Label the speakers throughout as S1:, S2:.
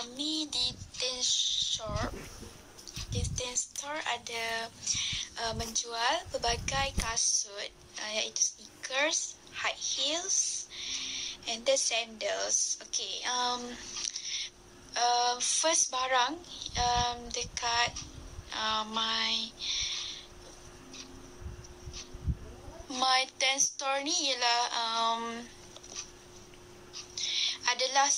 S1: kami di Teen Store. Di Teen Store ada menjual pelbagai kasut, iaitu sneakers, high heels and the sandals. Okay, first barang dekat my Teen Store ni ialah adalah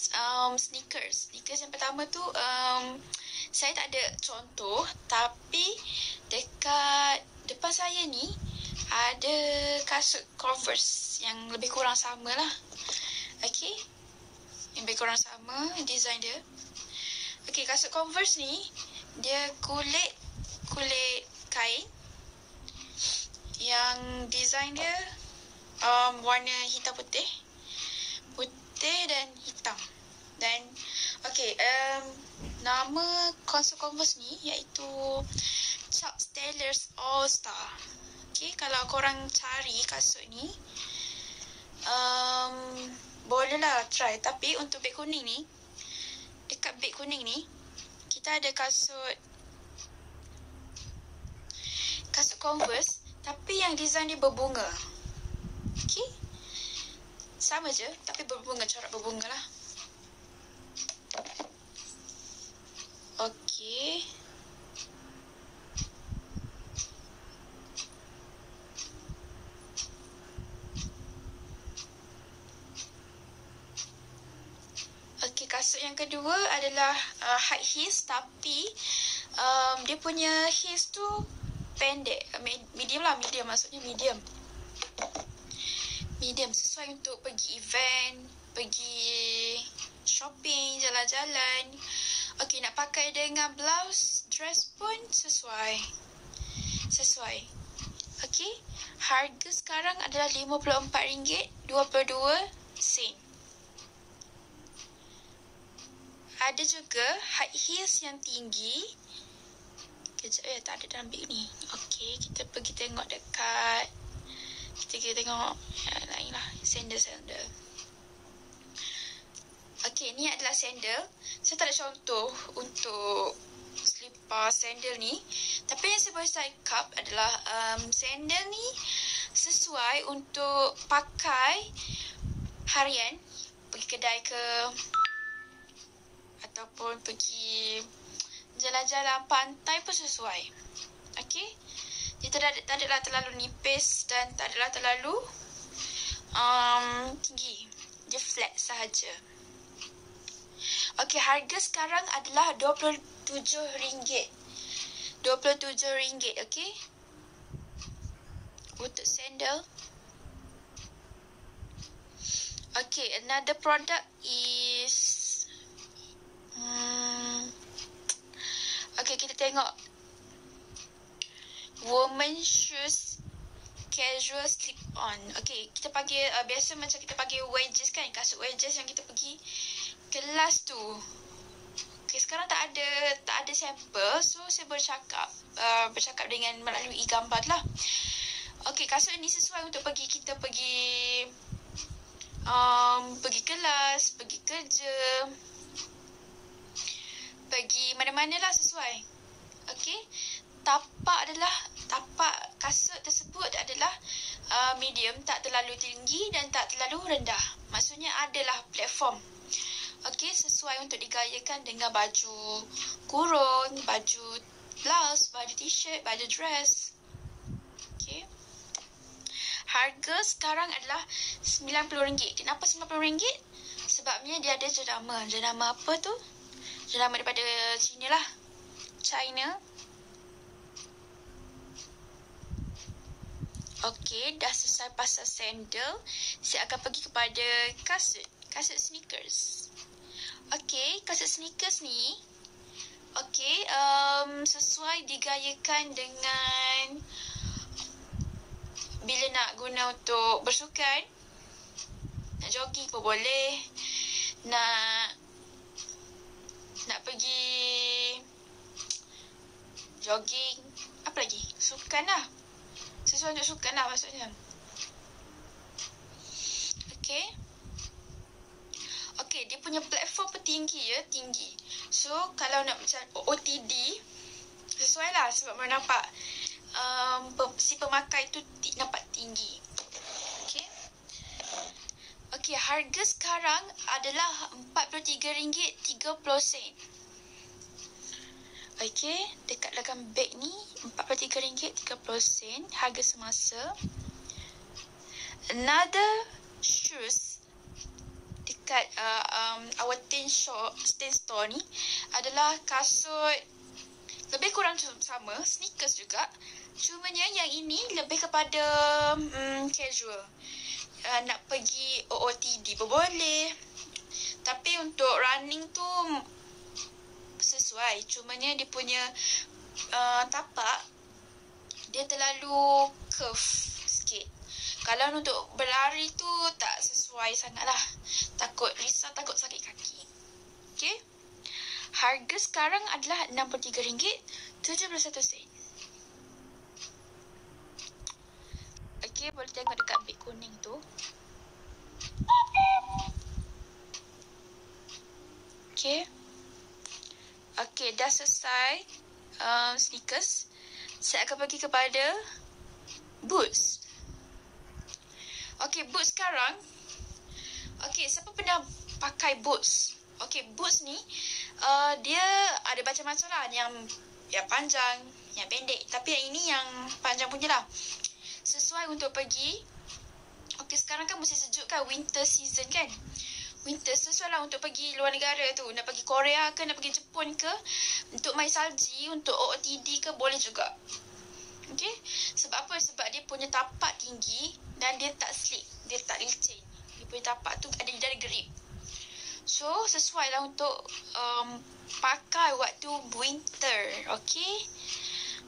S1: sneakers. Sneakers yang pertama tu saya tak ada contoh, tapi dekat depan saya ni ada kasut Converse yang lebih kurang sama lah. Okay, yang lebih kurang sama design dia. Okay, kasut Converse ni dia kulit kain yang design dia warna hitam putih dan hitam. Dan okay, nama kasut Converse ni iaitu Chuck Taylor's All Star. Okay, kalau korang cari kasut ni bolehlah try. Tapi untuk beg kuning ni, dekat beg kuning ni kita ada kasut Converse tapi yang design dia berbunga. Okay, sama je tapi berbunga, corak berbunga lah. Okay, kasut yang kedua adalah high heels, tapi dia punya heels tu pendek, medium lah, maksudnya medium, sesuai untuk pergi event, pergi shopping, jalan-jalan. Okay, nak pakai dengan blouse, dress pun sesuai. Okay, harga sekarang adalah RM54.22. Ada juga high heels yang tinggi. Kejap ya, tak ada dalam beg ni. Okay, kita pergi tengok dekat. Kita tengok yang lain lah. Sandal. Okay, ni adalah sandal. Saya tak ada contoh untuk selipar sandal ni. Tapi yang saya boleh cakap adalah sandal ni sesuai untuk pakai harian. Pergi kedai ke, ataupun pergi jalan-jalan pantai pun sesuai. Okay, dia tak adalah terlalu nipis dan tak adalah terlalu tinggi. Dia flat sahaja. Okay, harga sekarang adalah RM27. RM27, okay, untuk sandal. Okay, another product is okay, kita tengok woman shoes casual slip on. Okay, kita pakai biasa macam kita pakai wedges kan, kasut wedges yang kita pergi kelas tu. Okay, sekarang tak ada sampel, so saya bercakap dengan melalui gambar lah. Okay, kasut ni sesuai untuk kita pergi kelas, pergi kerja, pergi mana-mana lah, sesuai. Okay, tapak kasut tersebut adalah medium, tak terlalu tinggi dan tak terlalu rendah. Maksudnya adalah platform. Okay, sesuai untuk digayakan dengan baju kurung, baju blouse, baju t-shirt, baju dress. Okay, harga sekarang adalah RM90. Kenapa RM90? Sebabnya dia ada jenama. Jenama apa tu? Jenama daripada China lah. China. Okay, dah selesai pasal sandal. Saya akan pergi kepada kasut sneakers. Okay, kasut sneakers ni okay, sesuai digayakan dengan bila nak guna untuk bersukan, nak jogging pun boleh, nak pergi jogging, apa lagi, sukan lah, sesuai untuk sukan lah maksudnya. Okay, Okay, dia punya platform pun tinggi ya, tinggi. So, kalau nak macam OOTD, sesuai lah sebab mana nampak si pemakai tu nampak tinggi. Okay. Okay, harga sekarang adalah RM43.30. Okay, dekat belakang beg ni RM43.30 harga semasa. Another shoes dekat our tin store ni adalah kasut lebih kurang sama, sneakers juga. Cumanya yang ini lebih kepada casual. Nak pergi OOTD pun boleh. Tapi untuk running tu sesuai. Cumanya dia punya tapak dia terlalu curve sikit. Kalau untuk berlari tu tak sesuai sangat lah. Takut risau, takut sakit kaki. Okay. Harga sekarang adalah RM63.71. Okay, boleh tengok dekat beg kuning tu. Okay. Okay, dah selesai sneakers. Saya akan pergi kepada boots. Okay, boots sekarang. Okay, siapa pernah pakai boots? Okay, boots ni dia ada macam-macam lah. Yang panjang, yang pendek. Tapi yang ini yang panjang punya lah. Sesuai untuk pergi. Okay, sekarang kan musim sejuk kan, winter season kan. Winter sesuai lah untuk pergi luar negara tu. Nak pergi Korea ke, nak pergi Jepun ke, untuk main salji, untuk OOTD ke, boleh juga. Okay. Sebab apa? Sebab dia punya tapak tinggi dan dia tak slip, dia tak licin. Dia punya tapak tu ada grip. So, sesuai lah untuk pakai waktu winter. Okay.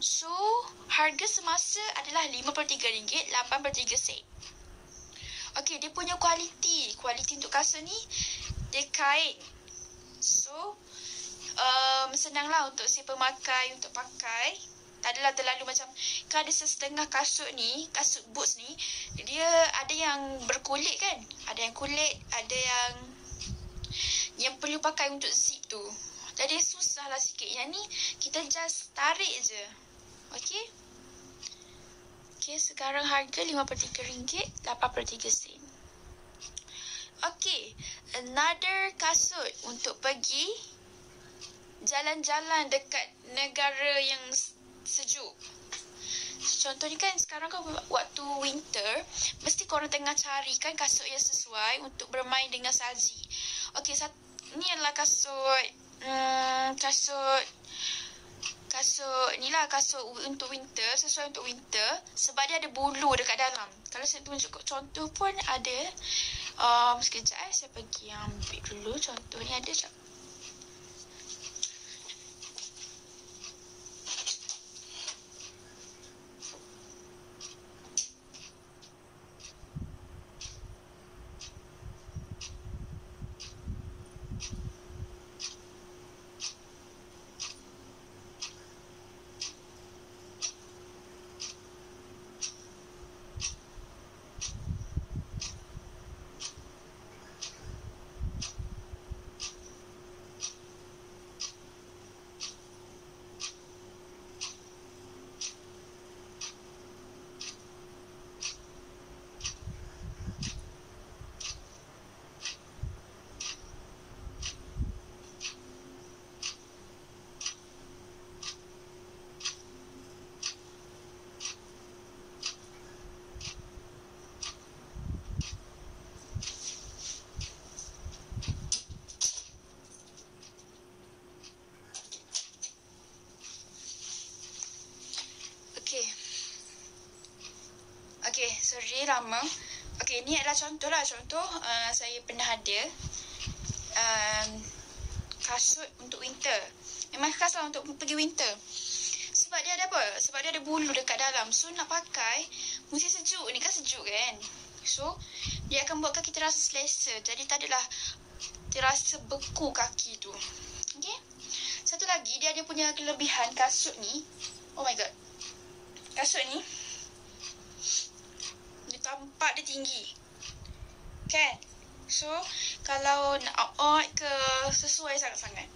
S1: So, harga semasa adalah RM53.83. Okay, dia punya kualiti untuk kasut ni, dia kain. So, senanglah untuk si pemakai untuk pakai. Tak adalah terlalu macam, kan ada setengah kasut ni, kasut boots ni, dia ada yang berkulit kan. Ada yang kulit, ada yang perlu pakai untuk zip tu. Jadi susah lah sikit. Yang ni, kita just tarik je. Okay. Okay, sekarang harga RM53.83. Okay, another kasut untuk pergi jalan-jalan dekat negara yang sejuk. Contohnya kan sekarang kan waktu winter, mesti korang tengah cari kan kasut yang sesuai untuk bermain dengan salji. Okay, ni adalah kasut ni lah, kasut untuk winter, sesuai untuk winter sebab dia ada bulu dekat dalam. Kalau saya tunjuk contoh pun ada. Sekejap saya pergi ambil dulu contohnya ada sekejap. Okay, sorry lama. Okay, ni adalah contoh lah. Saya pernah ada kasut untuk winter. Memang khas lah untuk pergi winter. Sebab dia ada apa? Sebab dia ada bulu dekat dalam. So, nak pakai musim sejuk. Ni kan sejuk kan? So, dia akan buatkan kita rasa selesa. Jadi, tak adalah terasa beku kaki tu. Okay? Satu lagi, dia ada punya kelebihan kasut ni. Oh my god. Kasut ni, tampak dia tinggi. Kan? So, kalau nak out ke sesuai sangat-sangat.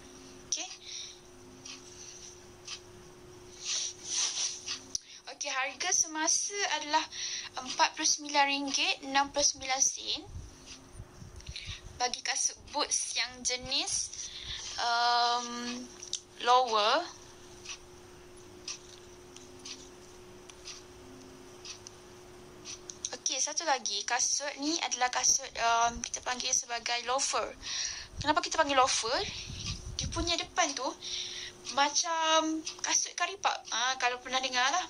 S1: Okay. Okay, harga semasa adalah RM49.69 bagi kasut boots yang jenis lower. Okay, satu lagi. Kasut ni adalah kasut kita panggil sebagai loafer. Kenapa kita panggil loafer? Dia punya depan tu macam kasut karipap. Kalau pernah dengar lah.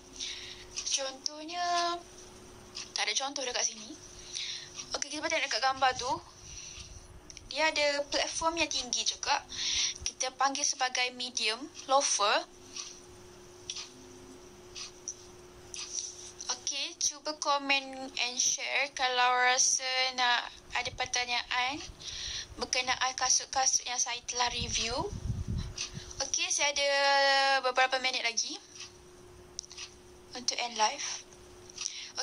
S1: Contohnya, tak ada contoh dekat sini. Okay, kita tengok dekat gambar tu. Dia ada platform yang tinggi juga. Kita panggil sebagai medium loafer. Okay, cuba komen and share kalau rasa nak ada pertanyaan berkenaan kasut-kasut yang saya telah review. Okay, saya ada beberapa minit lagi untuk end live.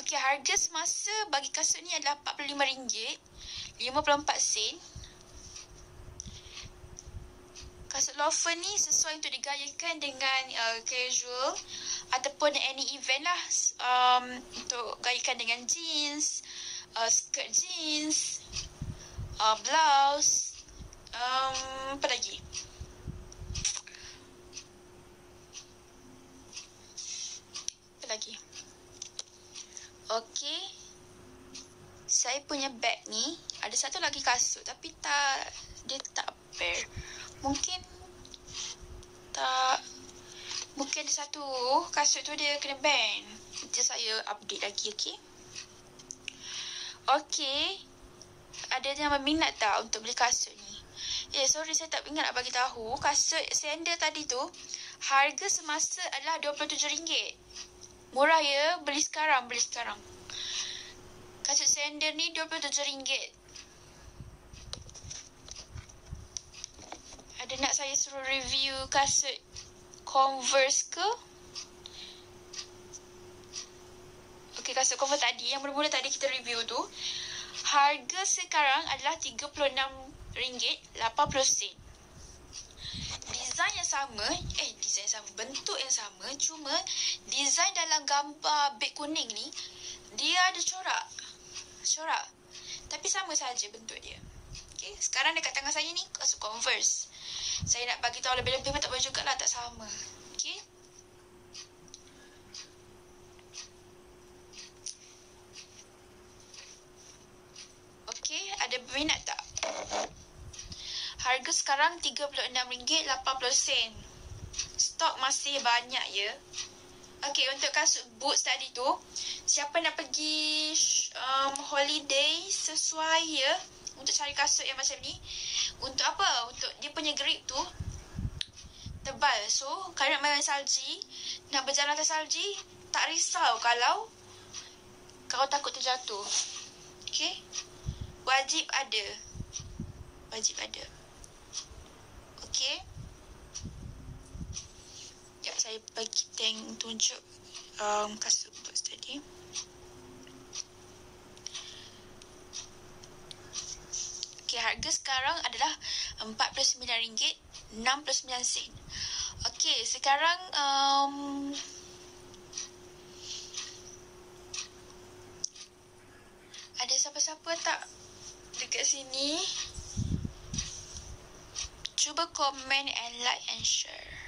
S1: Okay, harga semasa bagi kasut ni adalah RM45.54. Kasut loafer ni sesuai untuk digayakan dengan casual ataupun any event lah. Untuk gayakan dengan jeans, skirt jeans, blouse, apa lagi? Apa lagi? Okay. Saya punya bag ni ada satu lagi kasut tapi dia tak pair. Mungkin ada satu kasut tu dia kena ban. Nanti saya update lagi, okay? Okay. Ada yang berminat tak untuk beli kasut ni? Sorry saya tak ingat nak bagi tahu. Kasut sandal tadi tu harga semasa adalah RM27. Murah ya, beli sekarang. Kasut sandal ni RM27. Ada nak saya suruh review kasut Converse ke? Okay, kasut Converse tadi, yang mula-mula tadi kita review tu, harga sekarang adalah RM30.80. Design yang sama, bentuk yang sama, cuma design dalam gambar beg kuning ni, dia ada corak. Tapi sama saja bentuk dia. Okay, sekarang dekat tangan saya ni kasut Converse. Saya nak bagi tahu lebih-lebih pun tak boleh jugalah, tak sama. Okay. Okay, ada berminat tak? Harga sekarang RM36.80. Stok masih banyak ya. Okay, untuk kasut boots tadi tu, siapa nak pergi holiday sesuai ya, untuk cari kasut yang macam ni. Untuk apa? Untuk dia punya grip tu tebal. So, kalau nak main salji, nak berjalan atas salji, tak risau kalau kau takut terjatuh. Okay? Wajib ada. Okay? Sekejap saya bagi tunjuk kasut boots tadi. Okay, harga sekarang adalah RM49.69. Okay, sekarang ada siapa-siapa tak dekat sini? Cuba komen and like and share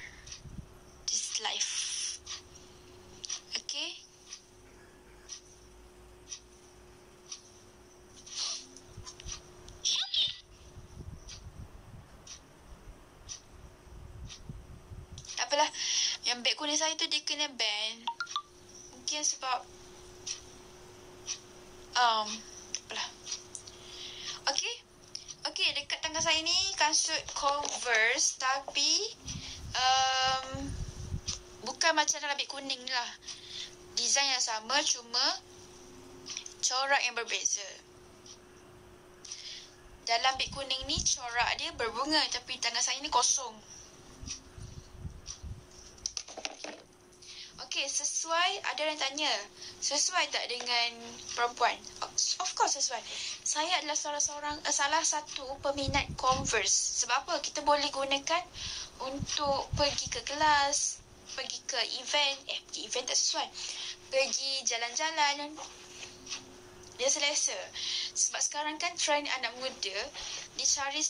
S1: this live. Okay? Apalah, yang beg kuning saya tu dia kena ban. Mungkin sebab apalah. Okay, dekat tangan saya ni kasut Converse, tapi bukan macam dalam beg kuning lah. Design yang sama, cuma corak yang berbeza. Dalam beg kuning ni corak dia berbunga, tapi tangan saya ni kosong. Okey, sesuai, ada orang tanya, sesuai tak dengan perempuan? Of course sesuai. Saya adalah salah satu peminat Converse. Sebab apa? Kita boleh gunakan untuk pergi ke kelas, pergi ke event. Pergi event tak sesuai. Pergi jalan-jalan. Dia selesa. Sebab sekarang kan trend anak muda, dia cari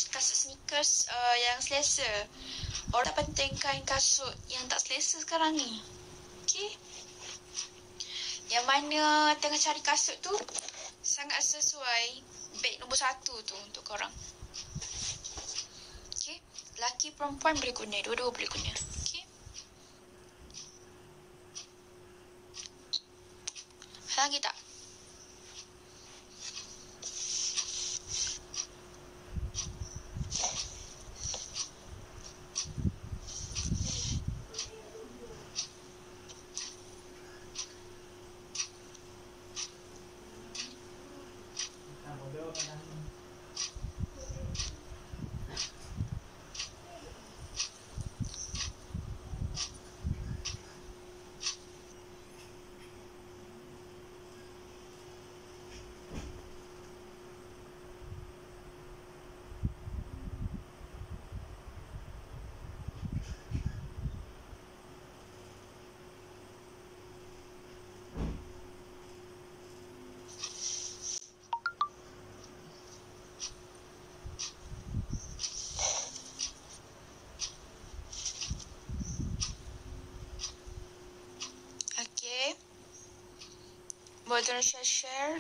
S1: kasut sneakers yang selesa. Orang tak pentingkan kasut yang tak selesa sekarang ni. Okey. Yang mana tengah cari kasut tu, sangat sesuai beg nombor 1 tu untuk korang. Okey. Lelaki perempuan boleh guna. Dua-dua boleh guna. Okey. Lagi tak? Boleh share.